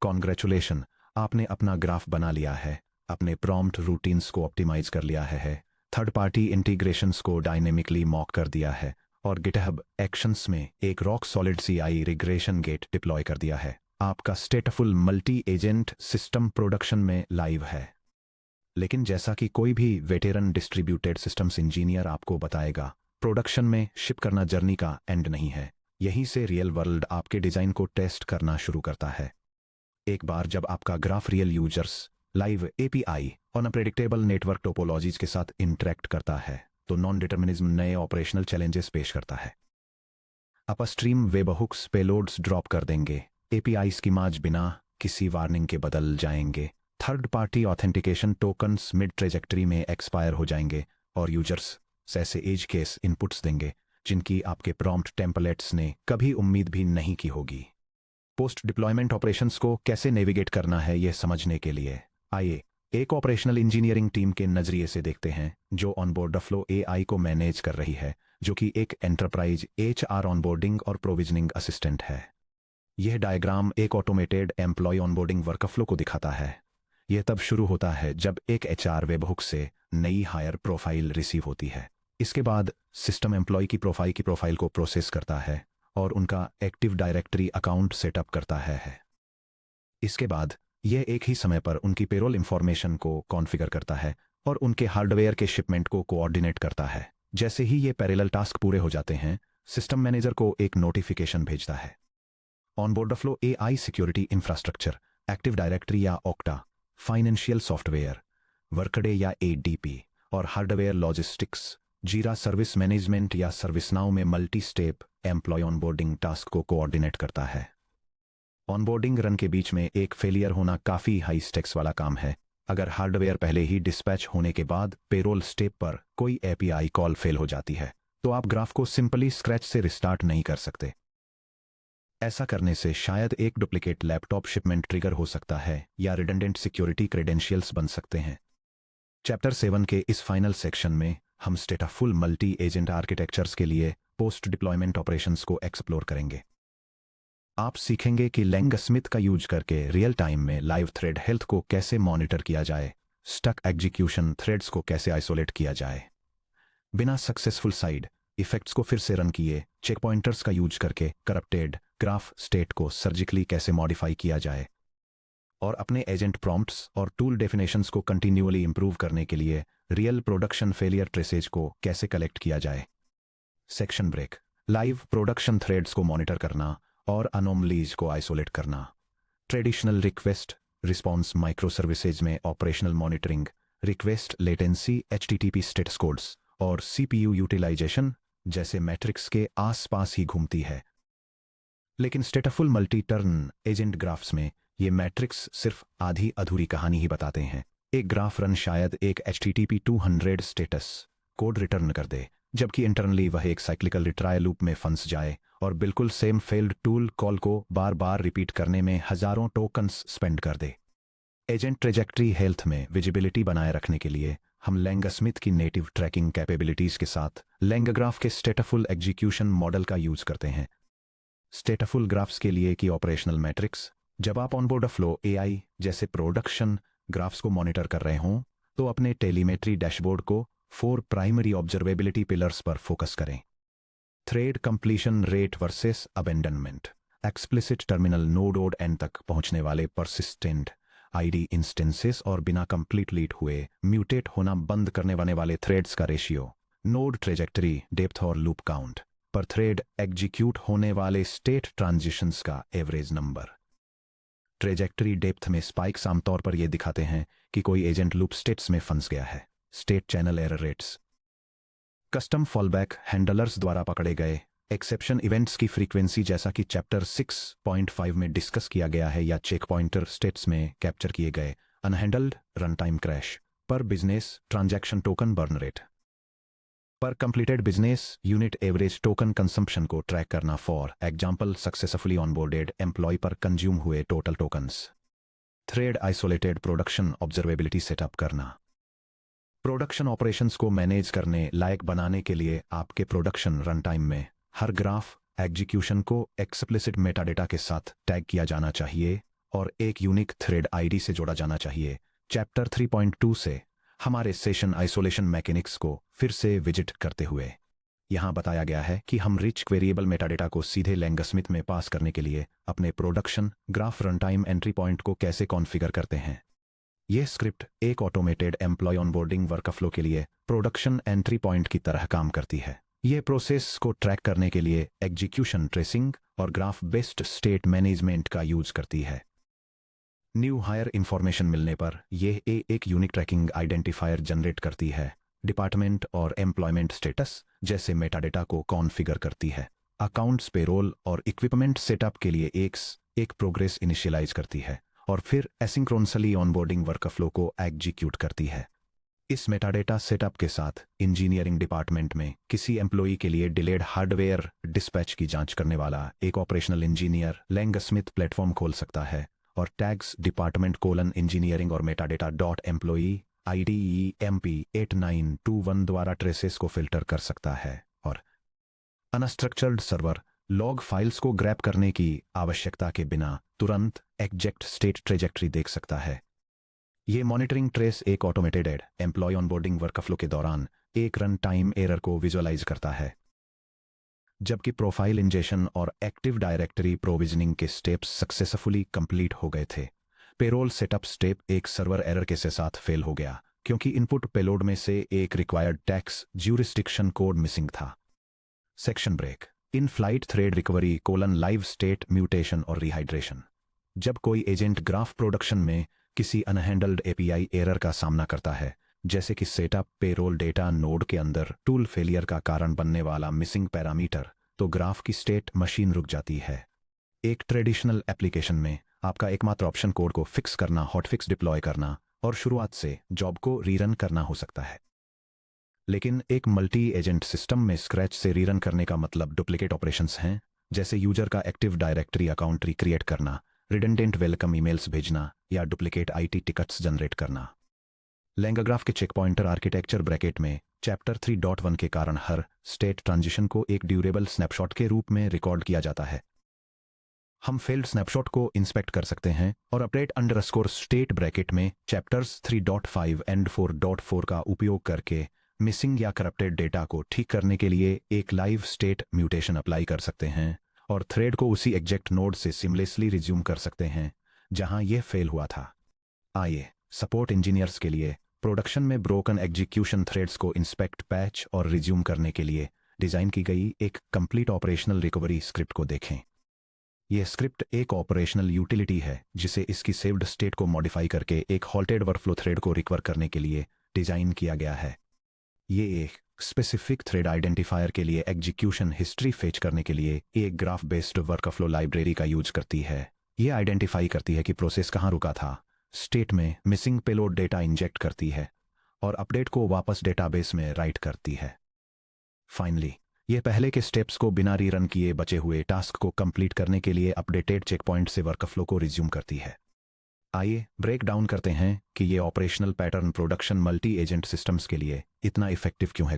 Congratulation, आपने अपना graph बना लिया है, अपने प्रॉम्प्ट रूटीन्स को ऑप्टिमाइज कर लिया है, थर्ड पार्टी इंटीग्रेशंस को डायनेमिकली मॉक कर दिया है और गिटहब एक्शंस में एक rock solid CI regression gate deploy कर दिया है। आपका stateful multi agent system production में लाइव है। लेकिन जैसा कि कोई भी वेटेरन डिस्ट्रीब्यूटेड सिस्टम्स इंजीनियर आपको बताएगा, प्रोडक्शन में शिप करना जर्नी का एंड नहीं है। यहीं से रियल वर्ल्ड आपके डिजाइन को टेस्ट करना शुरू करता है। एक बार जब आपका graph real users, live API और अनप्रेडिक्टेबल नेटवर्क टोपोलॉजीज के साथ इंटरेक्ट करता है, तो नॉन डिटर्मिनिज्म नए ऑपरेशनल चैलेंजेस पेश करता है। अपस्ट्रीम वेबहुक्स पेलोड्स ड्रॉप कर देंगे, API स्कीमाज बिना किसी वार्निंग के बदल जाएंगे, third party authentication tokens mid trajectory में एक्सपायर हो जाएंगे और यूजर्स ऐसे एज केस इनपुट्स देंगे जिनकी आपके प्रॉम्प्ट टेम्पलेट्स ने कभी उम्मीद भी नहीं की होगी। पोस्ट डिप्लॉयमेंट ऑपरेशंस को कैसे नेविगेट करना है यह समझने के लिए आइए एक ऑपरेशनल इंजीनियरिंग टीम के नजरिए से देखते हैं जो ऑनबोर्ड फ्लो AI को मैनेज कर रही है, जो कि एक एंटरप्राइज HR ऑनबोर्डिंग और प्रोविजनिंग असिस्टेंट है। यह डायग्राम एक ऑटोमेटेड एम्प्लॉय ऑनबोर्डिंग वर्कफ्लो को दिखाता है। यह तब शुरू होता है जब एक HR वेबहुक से नई हायर प्रोफाइल रिसीव होती है। इसके बाद सिस्टम एम्प्लॉय की प्रोफाइल को प्रोसेस करता है और उनका एक्टिव डायरेक्टरी अकाउंट सेटअप करता है। इसके बाद यह एक ही समय पर उनकी पेरोल इंफॉर्मेशन को कॉन्फ़िगर करता है और उनके हार्डवेयर के शिपमेंट को कोऑर्डिनेट करता है। जैसे ही ये पैरेलल टास्क पूरे हो जाते हैं, सिस्टम मैनेजर को एक नोटिफिकेशन भेजता है। Onboard flow AI security infrastructure, active directory या ऑक्टा, फाइनेंशियल सॉफ्टवेयर, वर्कडे या ADP और hardware logistics, Jira service management या सर्विसनाउ में multi step employ onboarding task को कोऑर्डिनेट करता है। ऑनबोर्डिंग रन के बीच में एक फेलियर होना काफ़ी हाई स्टेक्स वाला काम है। अगर हार्डवेयर पहले ही डिस्पैच होने के बाद पेरोल स्टेप पर कोई API कॉल फेल हो जाती है, तो आप ग्राफ को सिंपली स्क्रैच से रिस्टार्ट नहीं कर सकते। ऐसा करने से शायद एक डुप्लीकेट लैपटॉप शिपमेंट ट्रिगर हो सकता है या रिडंडेंट सिक्योरिटी क्रेडेंशियल्स बन सकते हैं। चैप्टर 7 के इस फाइनल सेक्शन में हम स्टेटफुल मल्टी एजेंट आर्किटेक्चर्स के लिए पोस्ट डिप्लॉयमेंट ऑपरेशंस को एक्सप्लोर करेंगे। आप सीखेंगे कि लैंगस्मिथ का यूज करके रियल टाइम में लाइव थ्रेड हेल्थ को कैसे मॉनिटर किया जाए, स्टक एग्जीक्यूशन थ्रेड्स को कैसे आइसोलेट किया जाए, बिना सक्सेसफुल साइड इफेक्ट्स को फिर से रन किए चेक पॉइंटर्स का यूज करके करप्टेड ग्राफ स्टेट को सर्जिकली कैसे मॉडिफाई किया जाए, और अपने एजेंट प्रॉम्प्ट्स और टूल डेफिनेशंस को कंटिन्यूअली इंप्रूव करने के लिए रियल प्रोडक्शन फेलियर ट्रेसेज को कैसे कलेक्ट किया जाए। Section break. Live production threads को मॉनिटर करना और अनोमलीज को आइसोलेट करना। Traditional request response micro services में operational monitoring, request latency, HTTP status codes और CPU यूटिलाइजेशन जैसे मैट्रिक्स के आसपास ही घूमती है। लेकिन stateful multi turn agent graphs में ये मैट्रिक्स सिर्फ आधी अधूरी कहानी ही बताते हैं। एक ग्राफ रन शायद एक HTTP 200 स्टेटस कोड रिटर्न कर दे, जबकि इंटरनली वह एक साइक्लिकल रिट्राई लूप में फंस जाए और बिल्कुल सेम फेल्ड टूल कॉल को बार बार रिपीट करने में हजारों टोकन्स स्पेंड कर दे। एजेंट ट्रेजेक्टरी हेल्थ में विजिबिलिटी बनाए रखने के लिए हम लैंगस्मिथ की नेटिव ट्रैकिंग कैपेबिलिटीज के साथ लैंगग्राफ के स्टेटफुल एग्जीक्यूशन मॉडल का यूज करते हैं। स्टेटफुल ग्राफ्स के लिए की ऑपरेशनल मैट्रिक्स। जब आप ऑनबोर्ड फ्लो AI जैसे प्रोडक्शन ग्राफ्स को मॉनिटर कर रहे हों, तो अपने टेलीमेट्री डैशबोर्ड को 4 प्राइमरी ऑब्जर्वेबिलिटी पिलर्स पर फोकस करें। Thread completion rate versus abandonment, explicit terminal node and तक पहुंचने वाले परसिस्टेंट ID इंस्टेंसेस और बिना कंप्लीट हुए म्यूटेट होना बंद करने वाले थ्रेड्स का रेशियो, नोड ट्रेजेक्टरी डेप्थ और लूप काउंट पर थ्रेड एग्जीक्यूट होने वाले स्टेट ट्रांजिशंस का एवरेज नंबर। ट्रेजेक्टरी डेप्थ में स्पाइक्स आमतौर पर यह दिखाते हैं कि कोई एजेंट लूप स्टेट्स में फंस गया है। State channel error rates, custom fallback handlers द्वारा पकड़े गए एक्सेप्शन इवेंट्स की फ्रीक्वेंसी जैसा कि चैप्टर 6.5 में डिस्कस किया गया है, या चेक पॉइंटर स्टेट्स में कैप्चर किए गए अनहैंडल्ड रन टाइम क्रैश पर business transaction token burn rate पर completed business unit average token consumption को ट्रैक करना। For example, successfully onboarded employee पर कंज्यूम हुए total tokens. Thread isolated production observability setup करना। प्रोडक्शन ऑपरेशंस को manage करने लायक बनाने के लिए आपके प्रोडक्शन रन टाइम में हर ग्राफ एग्जीक्यूशन को एक्सप्लिसिट मेटाडेटा के साथ टैग किया जाना चाहिए और एक यूनिक थ्रेड आईडी से जोड़ा जाना चाहिए। चैप्टर 3.2 से हमारे सेशन आइसोलेशन मैकेनिक्स को फिर से विजिट करते हुए यहाँ बताया गया है कि हम रिच वेरिएबल मेटाडेटा को सीधे लैंगस्मिथ में पास करने के लिए अपने production graph runtime entry point को कैसे कॉन्फ़िगर करते हैं। यह स्क्रिप्ट एक ऑटोमेटेड एम्प्लॉय ऑनबोर्डिंग वर्कफ्लो के लिए प्रोडक्शन एंट्री पॉइंट की तरह काम करती है। यह प्रोसेस को ट्रैक करने के लिए एग्जीक्यूशन ट्रेसिंग और ग्राफ बेस्ड स्टेट मैनेजमेंट का यूज करती है। न्यू हायर इंफॉर्मेशन मिलने पर यह एक यूनिक ट्रैकिंग आइडेंटिफायर जनरेट करती है। डिपार्टमेंट और एम्प्लॉयमेंट स्टेटस जैसे मेटाडेटा को कॉन्फ़िगर करती है। अकाउंट्स, पेरोल और इक्विपमेंट सेटअप के लिए एक प्रोग्रेस इनिशियलाइज करती है और फिर एसिंक्रोनसली ऑनबोर्डिंग वर्कफ्लो को एग्जीक्यूट करती है। इस मेटाडेटा सेटअप के साथ इंजीनियरिंग डिपार्टमेंट में किसी एम्प्लॉई के लिए डिलेड हार्डवेयर डिस्पैच की जांच करने वाला एक ऑपरेशनल इंजीनियर लैंगस्मिथ प्लेटफॉर्म खोल सकता है और टैग्स डिपार्टमेंट इंजीनियरिंग और मेटाडेटा डॉट एम्प्लॉई IDEMP8921 द्वारा ट्रेसेस को फिल्टर कर सकता है और अनस्ट्रक्चर्ड सर्वर लॉग फाइल्स को ग्रैब करने की आवश्यकता के बिना तुरंत एग्जैक्ट स्टेट ट्रेजेक्ट्री देख सकता है। ये मॉनिटरिंग ट्रेस एक ऑटोमेटेड एम्प्लॉय ऑनबोर्डिंग वर्कफ्लो के दौरान एक रन टाइम एरर को विजुअलाइज करता है, जबकि प्रोफाइल इंजेक्शन और एक्टिव डायरेक्टरी प्रोविजनिंग के स्टेप्स सक्सेसफुली कंप्लीट हो गए थे। पेरोल सेटअप स्टेप एक सर्वर एरर के साथ फेल हो गया क्योंकि इनपुट पेलोड में से एक required tax jurisdiction code missing था। Section break. In flight thread recovery live state mutation और रिहाइड्रेशन। जब कोई एजेंट ग्राफ प्रोडक्शन में किसी अनहैंडल्ड API एरर का सामना करता है, जैसे कि सेटअप पेरोल डेटा नोड के अंदर टूल फेलियर का कारण बनने वाला मिसिंग पैरामीटर, तो ग्राफ की स्टेट मशीन रुक जाती है। एक ट्रेडिशनल एप्लीकेशन में आपका एकमात्र ऑप्शन कोड को फिक्स करना, हॉटफिक्स डिप्लॉय करना और शुरुआत से जॉब को रीरन करना हो सकता है। लेकिन एक मल्टी एजेंट सिस्टम में स्क्रैच से रीरन करने का मतलब डुप्लीकेट ऑपरेशंस हैं, जैसे यूजर का एक्टिव डायरेक्टरी अकाउंट रिक्रिएट करना, रिडंडेंट वेलकम ईमेल्स भेजना या डुप्लीकेट IT टिकट्स जनरेट करना। लैंगाग्राफ के चेक पॉइंटर आर्किटेक्चर ब्रैकेट में चैप्टर 3.1 के कारण हर स्टेट ट्रांजिशन को एक ड्यूरेबल स्नैपशॉट के रूप में रिकॉर्ड किया जाता है। हम फेल्ड स्नैपशॉट को इंस्पेक्ट कर सकते हैं और अपडेट अंडरस्कोर स्टेट ब्रैकेट में चैप्टर्स 3.5 एंड 4.4 का उपयोग करके मिसिंग या करप्टेड डेटा को ठीक करने के लिए एक लाइव स्टेट म्यूटेशन अप्लाई कर सकते हैं और थ्रेड को उसी एग्जैक्ट नोड से सिमलेसली रिज्यूम कर सकते हैं जहां यह फेल हुआ था। आइए सपोर्ट इंजीनियर्स के लिए प्रोडक्शन में ब्रोकन एग्जीक्यूशन थ्रेड्स को इंस्पेक्ट, पैच और रिज्यूम करने के लिए डिजाइन की गई एक कंप्लीट ऑपरेशनल रिकवरी स्क्रिप्ट को देखें। यह स्क्रिप्ट एक ऑपरेशनल यूटिलिटी है जिसे इसकी सेव्ड स्टेट को मॉडिफाई करके एक हॉल्टेड वर्कफ्लो थ्रेड को रिकवर करने के लिए डिजाइन किया गया है। ये एक स्पेसिफिक थ्रेड आइडेंटिफायर के लिए एग्जीक्यूशन हिस्ट्री फेच करने के लिए एक ग्राफ बेस्ड वर्कफ्लो लाइब्रेरी का यूज करती है। यह आइडेंटिफाई करती है कि प्रोसेस कहां रुका था, स्टेट में मिसिंग पेलोड डेटा इंजेक्ट करती है और अपडेट को वापस डेटाबेस में राइट करती है। फाइनली यह पहले के स्टेप्स को बिना रीरन किए बचे हुए टास्क को कंप्लीट करने के लिए अपडेटेड चेकपॉइंट से वर्कफ्लो को रिज्यूम करती है। आइए ब्रेक डाउन करते हैं कि यह operational pattern production multi agent systems के लिए इतना इफेक्टिव क्यों है।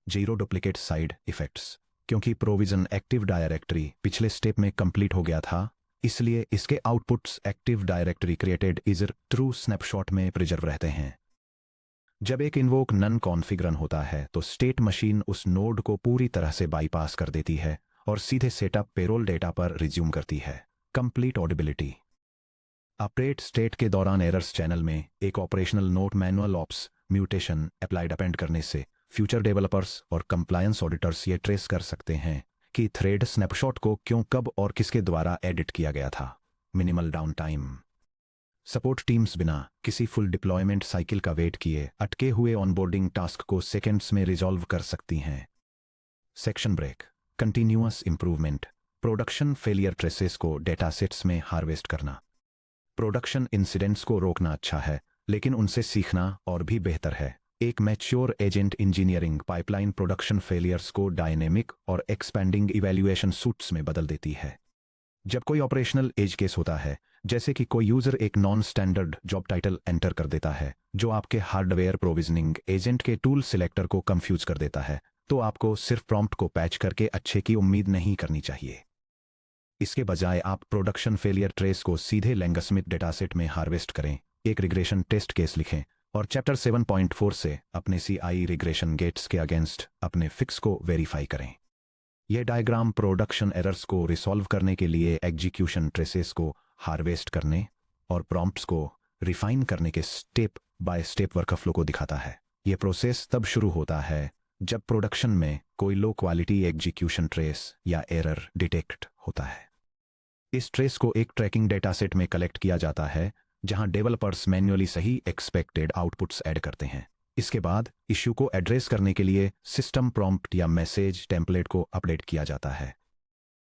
Zero duplicate side effects. क्योंकि प्रोविजन एक्टिव डायरेक्टरी पिछले स्टेप में कंप्लीट हो गया था, इसलिए इसके outputs active directory created user true snapshot में प्रिजर्व रहते हैं। जब एक इन्वोक नन कॉन्फ़िगर होता है तो स्टेट मशीन उस नोड को पूरी तरह से बाईपास कर देती है और सीधे सेटअप पेरोल डेटा पर रिज्यूम करती है। Complete audibility. अपडेट स्टेट के दौरान एरर्स चैनल में एक operational note manual ops mutation applied append करने से फ्यूचर डेवलपर्स और कंप्लायंस ऑडिटर्स ये ट्रेस कर सकते हैं कि थ्रेड स्नैपशॉट को क्यों, कब और किसके द्वारा एडिट किया गया था। Minimal down time. Support teams बिना किसी फुल डिप्लॉयमेंट साइकिल का वेट किए अटके हुए ऑनबोर्डिंग टास्क को सेकेंड्स में रिजॉल्व कर सकती हैं। Section break. Continuous improvement. Production failure traces को डेटासेट्स में हार्वेस्ट करना। प्रोडक्शन इंसिडेंट्स को रोकना अच्छा है, लेकिन उनसे सीखना और भी बेहतर है। एक mature agent engineering pipeline production failures को डायनेमिक और एक्सपेंडिंग इवैल्यूएशन सूट्स में बदल देती है। जब कोई ऑपरेशनल एज केस होता है, जैसे कि कोई यूजर एक non standard job title enter कर देता है जो आपके हार्डवेयर प्रोविजनिंग एजेंट के टूल सिलेक्टर को कंफ्यूज कर देता है, तो आपको सिर्फ प्रॉम्प्ट को पैच करके अच्छे की उम्मीद नहीं करनी चाहिए। इसके बजाय आप प्रोडक्शन फेलियर ट्रेस को सीधे लैंगस्मिथ डेटासेट में हार्वेस्ट करें, एक रिग्रेशन टेस्ट केस लिखें और चैप्टर 7.4 से अपने CI रिग्रेशन गेट्स के अगेंस्ट अपने फिक्स को वेरीफाई करें। यह डायग्राम प्रोडक्शन एरर्स को रिसॉल्व करने के लिए एग्जीक्यूशन ट्रेसेस को हार्वेस्ट करने और प्रॉम्प्ट्स को रिफाइन करने के स्टेप बाय स्टेप वर्कफ्लो को दिखाता है। यह प्रोसेस तब शुरू होता है जब प्रोडक्शन में कोई लो क्वालिटी एग्जीक्यूशन ट्रेस या एरर डिटेक्ट होता है। इस ट्रेस को एक ट्रैकिंग डेटासेट में कलेक्ट किया जाता है जहां डेवलपर्स मैन्युअली सही एक्सपेक्टेड आउटपुट्स ऐड करते हैं। इसके बाद इश्यू को एड्रेस करने के लिए सिस्टम प्रॉम्प्ट या मैसेज टेम्पलेट को अपडेट किया जाता है।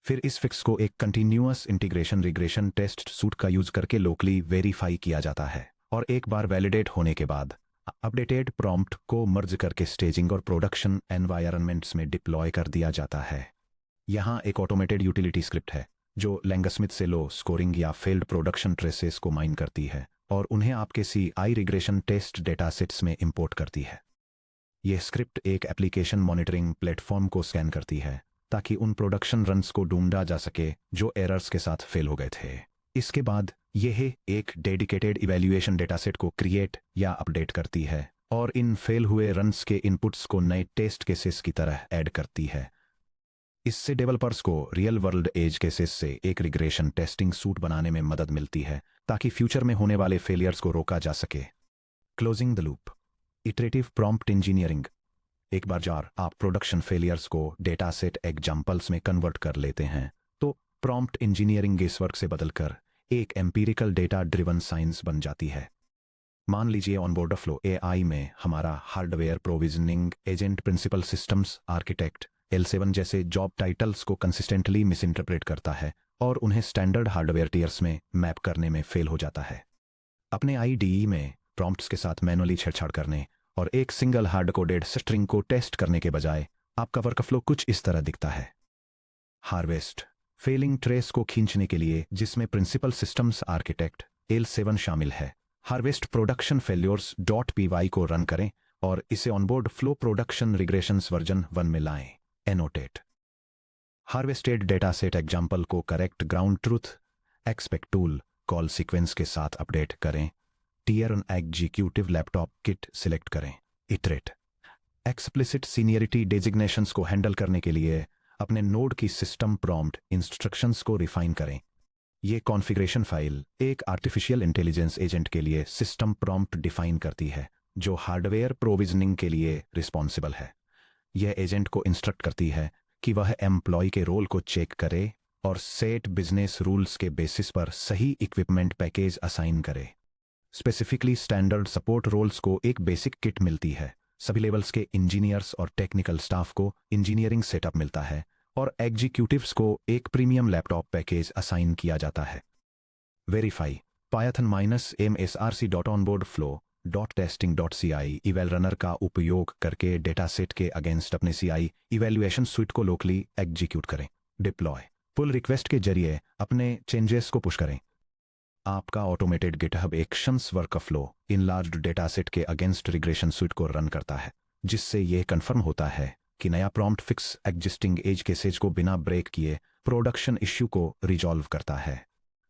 फिर इस फिक्स को एक continuous integration regression test suite का यूज करके लोकली वेरीफाई किया जाता है और एक बार वैलिडेट होने के बाद अपडेटेड प्रॉम्प्ट को मर्ज करके स्टेजिंग और प्रोडक्शन एनवायरनमेंट्स में डिप्लॉय कर दिया जाता है। यहाँ एक ऑटोमेटेड यूटिलिटी स्क्रिप्ट है जो लैंगस्मिथ से लो स्कोरिंग या फेल्ड प्रोडक्शन ट्रेसेस को माइन करती है और उन्हें आपके CI रिग्रेशन टेस्ट डेटासेट्स में इंपोर्ट करती है। यह स्क्रिप्ट एक एप्लीकेशन मॉनिटरिंग प्लेटफॉर्म को स्कैन करती है ताकि उन प्रोडक्शन रन्स को ढूंढा जा सके जो एरर्स के साथ फेल हो गए थे। इसके बाद यह एक डेडिकेटेड इवैल्यूएशन डेटासेट को क्रिएट या अपडेट करती है और इन फेल हुए रन्स के इनपुट्स को नए टेस्ट केसेस की तरह ऐड करती है। इससे डेवलपर्स को रियल वर्ल्ड एज केसेस से एक रिग्रेशन टेस्टिंग सूट बनाने में मदद मिलती है ताकि फ्यूचर में होने वाले फेलियर्स को रोका जा सके। Closing the loop, iterative prompt engineering. एक बार जार आप प्रोडक्शन फेलियर्स को डेटासेट एग्जाम्पल्स में कन्वर्ट कर लेते हैं तो प्रॉम्प्ट इंजीनियरिंग इस वर्क से बदलकर एक एम्पिरिकल डेटा ड्रिवन साइंस बन जाती है। मान लीजिए ऑनबोर्ड फ्लो AI में हमारा hardware provisioning agent principal systems architect L7 जैसे जॉब टाइटल्स को कंसिस्टेंटली मिसइंटरप्रेट करता है और उन्हें स्टैंडर्ड हार्डवेयर टीयर्स में मैप करने में फेल हो जाता है। अपने IDE में प्रॉम्प्ट्स के साथ मैनुअली छेड़छाड़ करने और एक सिंगल हार्ड कोडेड स्ट्रिंग को टेस्ट करने के बजाय आपका वर्कफ्लो कुछ इस तरह दिखता है। हार्वेस्ट फेलिंग ट्रेस को खींचने के लिए जिसमें प्रिंसिपल सिस्टम्स आर्किटेक्ट L7 शामिल है। हार्वेस्ट प्रोडक्शन फेल्योर्स .py को रन करें और इसे onboard flow production regressions version 1 में लाएं। एनोटेट हार्वेस्टेड डेटासेट एग्जाम्पल को correct ground truth expect tool call sequence के साथ अपडेट करें। Tier on executive laptop kit select करें। इटरेट एक्सप्लिसिट सीनियरिटी डेजिग्नेशंस को हैंडल करने के लिए अपने नोड की सिस्टम प्रॉम्प्ट इंस्ट्रक्शंस को रिफाइन करें। ये कॉन्फ़िगरेशन फाइल एक आर्टिफिशियल इंटेलिजेंस एजेंट के लिए सिस्टम प्रॉम्प्ट डिफाइन करती है जो हार्डवेयर प्रोविजनिंग के लिए रिस्पॉन्सिबल है। यह एजेंट को इंस्ट्रक्ट करती है कि वह एम्प्लॉय के रोल को चेक करे और सेट बिजनेस रूल्स के बेसिस पर सही इक्विपमेंट पैकेज असाइन करे। स्पेसिफिकली स्टैंडर्ड सपोर्ट रोल्स को एक बेसिक किट मिलती है। सभी लेवल्स के इंजीनियर्स और टेक्निकल स्टाफ को इंजीनियरिंग सेटअप मिलता है और एग्जीक्यूटिव्स को एक प्रीमियम लैपटॉप पैकेज असाइन किया जाता है। वेरीफाई python-msrc.onboardflow.testing.ci इवैल रनर का उपयोग करके डेटासेट के अगेंस्ट अपने CI इवैल्यूएशन स्विट को लोकली एग्जीक्यूट करें। डिप्लॉय पुल रिक्वेस्ट के जरिए अपने चेंजेस को पुश करें। आपका ऑटोमेटेड गिटहब एक्शंस वर्कफ्लो इन लार्ज डेटासेट के अगेंस्ट रिग्रेशन स्विट को रन करता है जिससे यह कंफर्म होता है कि नया prompt fix existing edge cases को बिना ब्रेक किए प्रोडक्शन इश्यू को रिजॉल्व करता है।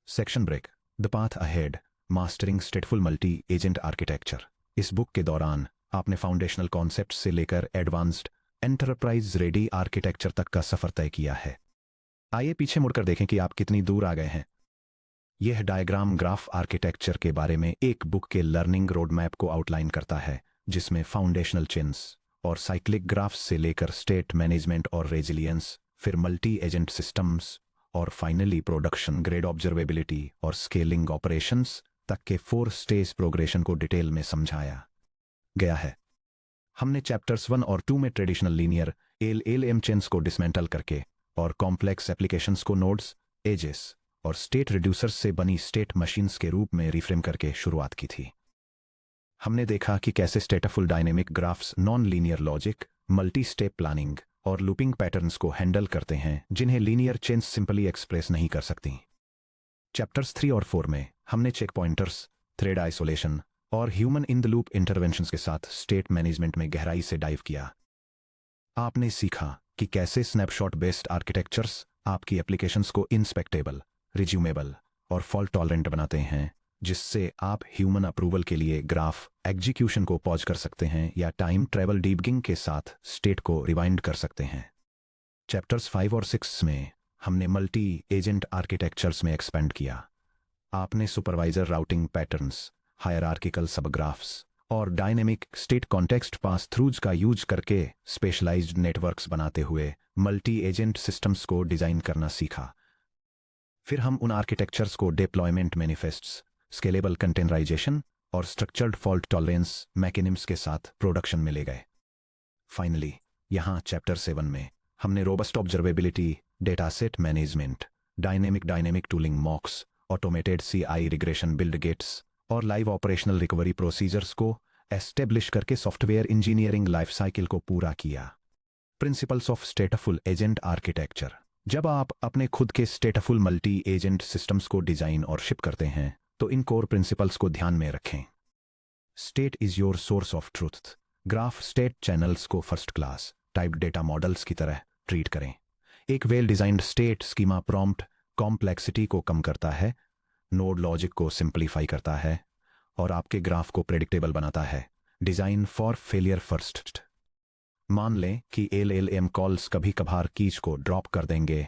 Section break the path ahead mastering stateful multi agent architecture. इस बुक के दौरान आपने फाउंडेशनल कॉन्सेप्ट से लेकर एडवांस्ड एंटरप्राइज रेडी आर्किटेक्चर तक का सफर तय किया है। आइए पीछे मुड़कर देखें कि आप कितनी दूर आ गए हैं। यह डायग्राम ग्राफ आर्किटेक्चर के बारे में एक बुक के लर्निंग रोड मैप को आउटलाइन करता है जिसमें फाउंडेशनल चेन्स और साइक्लिक ग्राफ्स से लेकर स्टेट मैनेजमेंट और रेजिलियंस, फिर मल्टी एजेंट सिस्टम्स और फाइनली प्रोडक्शन ग्रेड ऑब्जर्वेबिलिटी और स्केलिंग ऑपरेशंस तक के 4 स्टेज प्रोग्रेशन को डिटेल में समझाया गया है। हमने चैप्टर्स 1 और 2 में ट्रेडिशनल लीनियर LLM चेन्स को डिसमेंटल करके और कॉम्प्लेक्स एप्लीकेशंस को नोड्स, एजेस और स्टेट रिड्यूसर्स से बनी स्टेट मशीन्स के रूप में रिफ्रेम करके शुरुआत की थी। हमने देखा कि कैसे stateful dynamic graphs non linear logic, multi step planning और लूपिंग पैटर्न्स को हैंडल करते हैं जिन्हें लीनियर चेन्स सिंपली एक्सप्रेस नहीं कर सकती। चैप्टर्स 3 और 4 में हमने चेक पॉइंटर्स, थ्रेड आइसोलेशन और human in the loop interventions के साथ स्टेट मैनेजमेंट में गहराई से डाइव किया। आपने सीखा कि कैसे स्नैपशॉट बेस्ड आर्किटेक्चर्स आपकी एप्लीकेशंस को इंस्पेक्टेबल, रिज्यूमेबल और फॉल्ट टॉलरेंट बनाते हैं, जिससे आप ह्यूमन अप्रूवल के लिए ग्राफ एग्जीक्यूशन को पॉज कर सकते हैं या टाइम ट्रैवल डीबगिंग के साथ स्टेट को रिवाइंड कर सकते हैं। चैप्टर्स 5 और 6 में हमने मल्टी एजेंट आर्किटेक्चर्स में एक्सपेंड किया। आपने supervisor routing patterns, hierarchical subgraphs और डायनेमिक स्टेट कॉन्टेक्स्ट पास थ्रूज का यूज करके स्पेशलाइज्ड नेटवर्क्स बनाते हुए मल्टी एजेंट सिस्टम्स को डिजाइन करना सीखा। फिर हम उन आर्किटेक्चर्स को डिप्लॉयमेंट मैनिफेस्ट्स, स्केलेबल कंटेनराइजेशन और स्ट्रक्चर्ड फॉल्ट टॉलरेंस मैकेनिज्म्स के साथ प्रोडक्शन में ले गए। फाइनली यहाँ चैप्टर 7 में हमने robust observability, data set management, dynamic tooling mocks, automated CI regression build gates और लाइव ऑपरेशनल रिकवरी प्रोसीजर्स को एस्टेब्लिश करके सॉफ्टवेयर इंजीनियरिंग लाइफ साइकिल को पूरा किया। Principles of stateful agent architecture. जब आप अपने खुद के स्टेटफुल मल्टी एजेंट सिस्टम्स को डिजाइन और शिप करते हैं तो इन कोर प्रिंसिपल्स को ध्यान में रखें। State is your source of truth. Graph state channels को first class type data models की तरह ट्रीट करें। एक well designed state schema prompt complexity को कम करता है, नोड लॉजिक को सिंप्लीफाई करता है और आपके ग्राफ को प्रेडिक्टेबल बनाता है। Design for failure first. मान लें कि LLM कॉल्स कभी कभार कीज को ड्रॉप कर देंगे,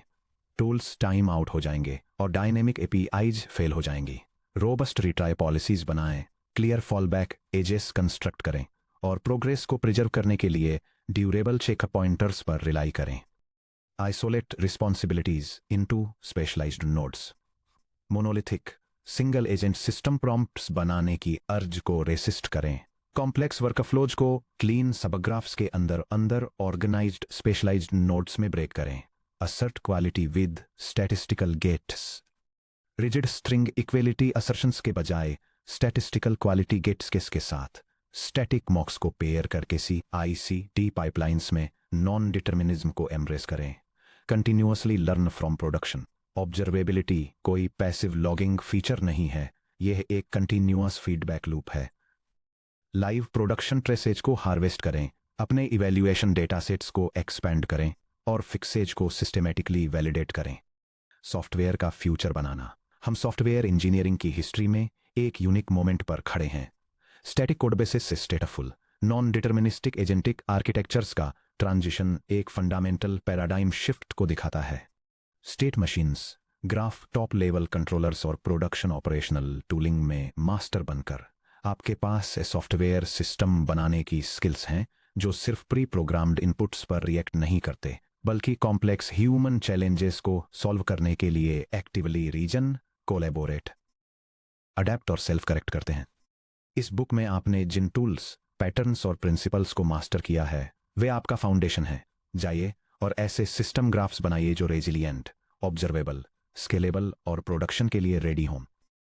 टूल्स टाइम आउट हो जाएंगे और डायनेमिक APIs फेल हो जाएंगी। रोबस्ट रिट्राई पॉलिसीज बनाएं, क्लियर फॉलबैक एजेस कंस्ट्रक्ट करें और प्रोग्रेस को प्रिजर्व करने के लिए ड्यूरेबल चेक पॉइंटर्स पर रिलाई करें। Isolate responsibilities into specialized nodes. Monolithic single agent system prompts बनाने की अर्ज को रेसिस्ट करें। कॉम्प्लेक्स वर्कफ्लोज को क्लीन सबग्राफ्स के अंदर ऑर्गेनाइज्ड स्पेशलाइज्ड नोड्स में ब्रेक करें। Assert quality with statistical gates. Rigid string equality assertions के बजाय स्टैटिस्टिकल क्वालिटी गेट्स के साथ स्टैटिक मॉक्स को पेयर करके CI/CD पाइपलाइंस में नॉन डिटर्मिनिज्म को एम्ब्रेस करें। Continuously learn from production. Observability कोई पैसिव लॉगिंग फीचर नहीं है, यह एक कंटिन्यूअस फीडबैक लूप है। लाइव प्रोडक्शन ट्रेसेज को हार्वेस्ट करें, अपने इवैल्यूएशन डेटा सेट्स को एक्सपेंड करें और फिक्सेज को सिस्टेमेटिकली वैलिडेट करें। सॉफ्टवेयर का फ्यूचर बनाना। हम सॉफ्टवेयर इंजीनियरिंग की हिस्ट्री में एक यूनिक मोमेंट पर खड़े हैं। स्टैटिक कोड बेसिस से स्टेटफुल नॉन डिटर्मिनिस्टिक एजेंटिक आर्किटेक्चर्स का ट्रांजिशन एक फंडामेंटल पैराडाइम शिफ्ट को दिखाता है। State machines, graph top level controllers और प्रोडक्शन ऑपरेशनल टूलिंग में मास्टर बनकर आपके पास सॉफ्टवेयर सिस्टम बनाने की स्किल्स हैं जो सिर्फ प्री प्रोग्राम्ड इनपुट्स पर रिएक्ट नहीं करते बल्कि कॉम्प्लेक्स ह्यूमन चैलेंजेस को सॉल्व करने के लिए एक्टिवली रीजन, कोलैबोरेट, अडेप्ट और सेल्फ करेक्ट करते हैं। इस बुक में आपने जिन टूल्स, पैटर्न्स और प्रिंसिपल्स को मास्टर किया है वे आपका फाउंडेशन है। जाइए और ऐसे सिस्टम ग्राफ्स बनाइए जो रेजिलिएंट, ऑब्जर्वेबल, स्केलेबल और प्रोडक्शन के लिए रेडी हों।